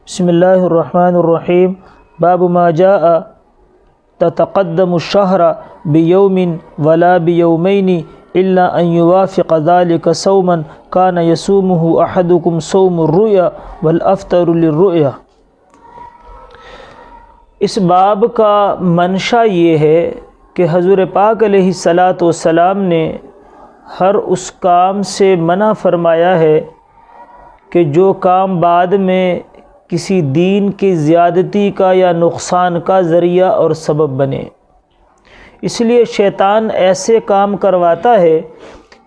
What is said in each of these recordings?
بسم اللہ الرحمن الرحیم باب ما جاء تتقدم الشہر بیوم ولا بیومین الا ان یوافق ذلك صوما کان یصومه احدکم صوم الرؤیا والافطر للرؤیا۔ اس باب کا منشا یہ ہے کہ حضور پاک علیہ الصلاۃ والسلام نے ہر اس کام سے منع فرمایا ہے کہ جو کام بعد میں کسی دین کی زیادتی کا یا نقصان کا ذریعہ اور سبب بنے۔ اس لیے شیطان ایسے کام کرواتا ہے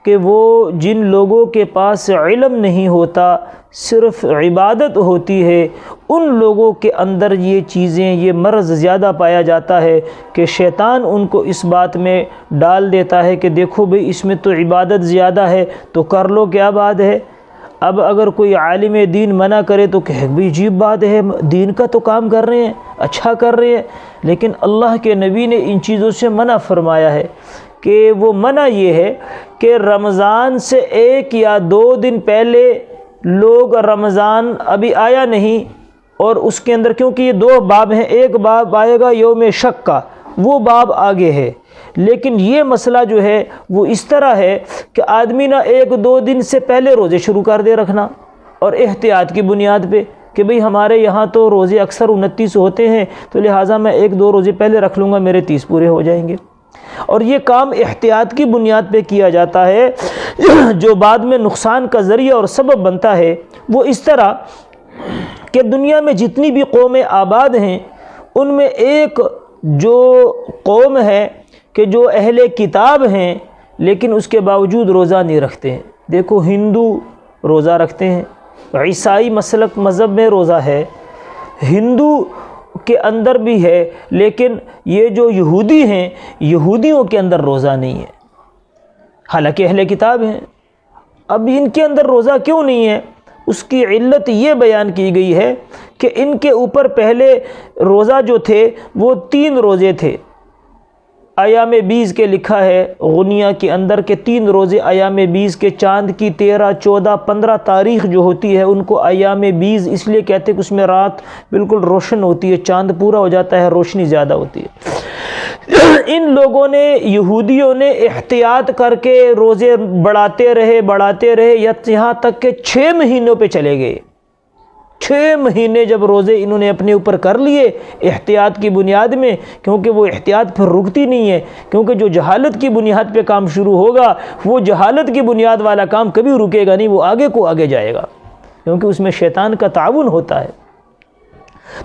کہ وہ جن لوگوں کے پاس علم نہیں ہوتا، صرف عبادت ہوتی ہے، ان لوگوں کے اندر یہ چیزیں، یہ مرض زیادہ پایا جاتا ہے کہ شیطان ان کو اس بات میں ڈال دیتا ہے کہ دیکھو بھئی اس میں تو عبادت زیادہ ہے تو کر لو، کیا بات ہے۔ اب اگر کوئی عالم دین منع کرے تو کہ بھی عجیب بات ہے، دین کا تو کام کر رہے ہیں، اچھا کر رہے ہیں، لیکن اللہ کے نبی نے ان چیزوں سے منع فرمایا ہے کہ وہ منع یہ ہے کہ رمضان سے 1 یا 2 دن پہلے لوگ رمضان ابھی آیا نہیں، اور اس کے اندر کیونکہ یہ 2 باب ہیں، ایک باب آئے گا یوم شک کا، وہ باب آگے ہے، لیکن یہ مسئلہ جو ہے وہ اس طرح ہے کہ آدمی نہ 1-2 دن سے پہلے روزے شروع کر دے رکھنا، اور احتیاط کی بنیاد پہ کہ بھئی ہمارے یہاں تو روزے اکثر 29 ہوتے ہیں تو لہٰذا میں 1-2 روزے پہلے رکھ لوں گا، میرے 30 پورے ہو جائیں گے، اور یہ کام احتیاط کی بنیاد پہ کیا جاتا ہے جو بعد میں نقصان کا ذریعہ اور سبب بنتا ہے۔ وہ اس طرح کہ دنیا میں جتنی بھی قومیں آباد ہیں ان میں ایک جو قوم ہے کہ جو اہل کتاب ہیں لیکن اس کے باوجود روزہ نہیں رکھتے ہیں۔ دیکھو ہندو روزہ رکھتے ہیں، عیسائی مسلک مذہب میں روزہ ہے، ہندو کے اندر بھی ہے، لیکن یہ جو یہودی ہیں یہودیوں کے اندر روزہ نہیں ہے، حالانکہ اہل کتاب ہیں۔ اب ان کے اندر روزہ کیوں نہیں ہے؟ اس کی علت یہ بیان کی گئی ہے کہ ان کے اوپر پہلے روزہ جو تھے وہ 3 روزے تھے۔ ایام 20 کے لکھا ہے غنیہ کے اندر کہ 3 روزے ایام 20 کے، چاند کی 13، 14، 15 تاریخ جو ہوتی ہے ان کو ایام 20 اس لیے کہتے ہیں کہ اس میں رات بالکل روشن ہوتی ہے، چاند پورا ہو جاتا ہے، روشنی زیادہ ہوتی ہے۔ ان لوگوں نے، یہودیوں نے احتیاط کر کے روزے بڑھاتے رہے یہاں تک کہ 6 مہینوں پہ چلے گئے۔ 6 مہینے جب روزے انہوں نے اپنے اوپر کر لیے احتیاط کی بنیاد میں، کیونکہ وہ احتیاط پھر رکتی نہیں ہے، کیونکہ جو جہالت کی بنیاد پہ کام شروع ہوگا وہ جہالت کی بنیاد والا کام کبھی رکے گا نہیں، وہ آگے کو آگے جائے گا، کیونکہ اس میں شیطان کا تعاون ہوتا ہے۔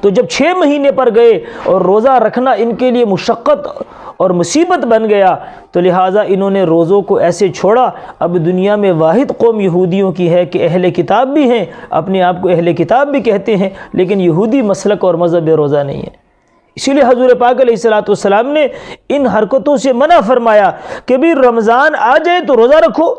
تو جب 6 مہینے پر گئے اور روزہ رکھنا ان کے لیے مشقت اور مصیبت بن گیا تو لہٰذا انہوں نے روزوں کو ایسے چھوڑا۔ اب دنیا میں واحد قوم یہودیوں کی ہے کہ اہل کتاب بھی ہیں، اپنے آپ کو اہل کتاب بھی کہتے ہیں، لیکن یہودی مسلک اور مذہب روزہ نہیں ہے۔ اسی لیے حضور پاک علیہ الصلاۃ والسلام نے ان حرکتوں سے منع فرمایا کہ بھی رمضان آ جائے تو روزہ رکھو۔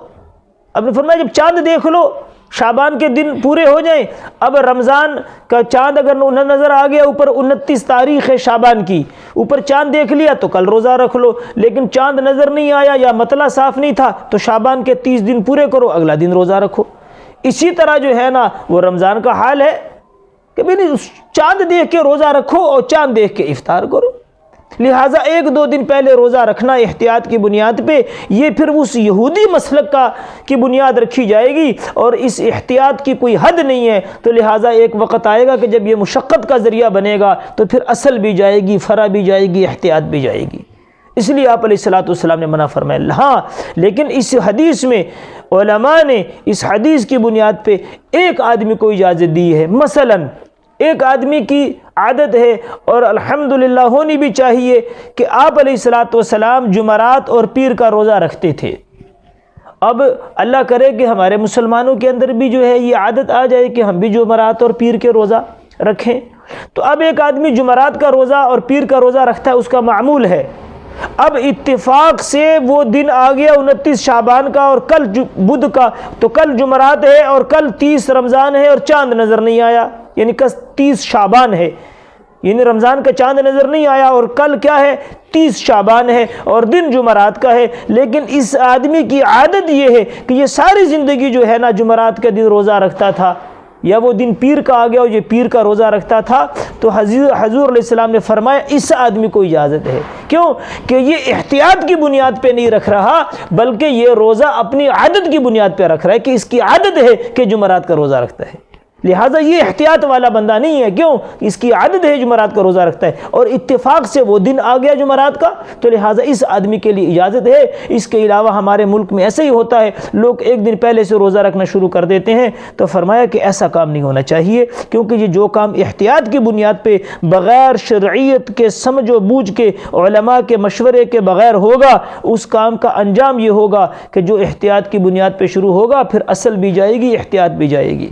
اب نے فرمایا جب چاند دیکھ لو، شعبان کے دن پورے ہو جائیں، اب رمضان کا چاند اگر نظر آ گیا، اوپر 29 تاریخ ہے شعبان کی، اوپر چاند دیکھ لیا تو کل روزہ رکھ لو، لیکن چاند نظر نہیں آیا یا مطلع صاف نہیں تھا تو شعبان کے 30 دن پورے کرو، اگلا دن روزہ رکھو۔ اسی طرح جو ہے نا وہ رمضان کا حال ہے کہ بھی چاند دیکھ کے روزہ رکھو اور چاند دیکھ کے افطار کرو، لہٰذا 1-2 دن پہلے روزہ رکھنا احتیاط کی بنیاد پہ، یہ پھر اس یہودی مسلک کی بنیاد رکھی جائے گی، اور اس احتیاط کی کوئی حد نہیں ہے، تو لہٰذا ایک وقت آئے گا کہ جب یہ مشقت کا ذریعہ بنے گا تو پھر اصل بھی جائے گی، فرع بھی جائے گی، احتیاط بھی جائے گی۔ اس لیے آپ علیہ الصلاۃ والسلام نے منع فرمایا۔ ہاں لیکن اس حدیث میں علماء نے اس حدیث کی بنیاد پہ ایک آدمی کو اجازت دی ہے، مثلاً ایک آدمی کی عادت ہے اور الحمدللہ ہونی بھی چاہیے کہ آپ علیہ الصلاۃ والسلام جمعرات اور پیر کا روزہ رکھتے تھے۔ اب اللہ کرے کہ ہمارے مسلمانوں کے اندر بھی جو ہے یہ عادت آ جائے کہ ہم بھی جمعرات اور پیر کے روزہ رکھیں، تو اب ایک آدمی جمعرات کا روزہ اور پیر کا روزہ رکھتا ہے، اس کا معمول ہے۔ اب اتفاق سے وہ دن آ گیا 29 شعبان کا اور کل بدھ کا، تو کل جمعرات ہے اور کل 30 رمضان ہے اور چاند نظر نہیں آیا، یعنی کل 30 شعبان ہے، یعنی رمضان کا چاند نظر نہیں آیا، اور کل کیا ہے 30 شعبان ہے اور دن جمعرات کا ہے۔ لیکن اس آدمی کی عادت یہ ہے کہ یہ ساری زندگی جو ہے نا جمعرات کے دن روزہ رکھتا تھا، یا وہ دن پیر کا آ گیا اور یہ پیر کا روزہ رکھتا تھا، تو حضور علیہ السلام نے فرمایا اس آدمی کو اجازت ہے۔ کیوں کہ یہ احتیاط کی بنیاد پہ نہیں رکھ رہا، بلکہ یہ روزہ اپنی عادت کی بنیاد پہ رکھ رہا ہے کہ اس کی عادت ہے کہ جمعرات کا روزہ رکھتا ہے، لہٰذا یہ احتیاط والا بندہ نہیں ہے۔ کیوں؟ اس کی عادت ہے جمعرات کا روزہ رکھتا ہے، اور اتفاق سے وہ دن آ گیا جمعرات کا، تو لہٰذا اس آدمی کے لیے اجازت ہے۔ اس کے علاوہ ہمارے ملک میں ایسے ہی ہوتا ہے، لوگ ایک دن پہلے سے روزہ رکھنا شروع کر دیتے ہیں، تو فرمایا کہ ایسا کام نہیں ہونا چاہیے، کیونکہ یہ جو کام احتیاط کی بنیاد پہ بغیر شرعیت کے سمجھ و بوجھ کے علماء کے مشورے کے بغیر ہوگا، اس کام کا انجام یہ ہوگا کہ جو احتیاط کی بنیاد پہ شروع ہوگا پھر اصل بھی جائے گی، احتیاط بھی جائے گی۔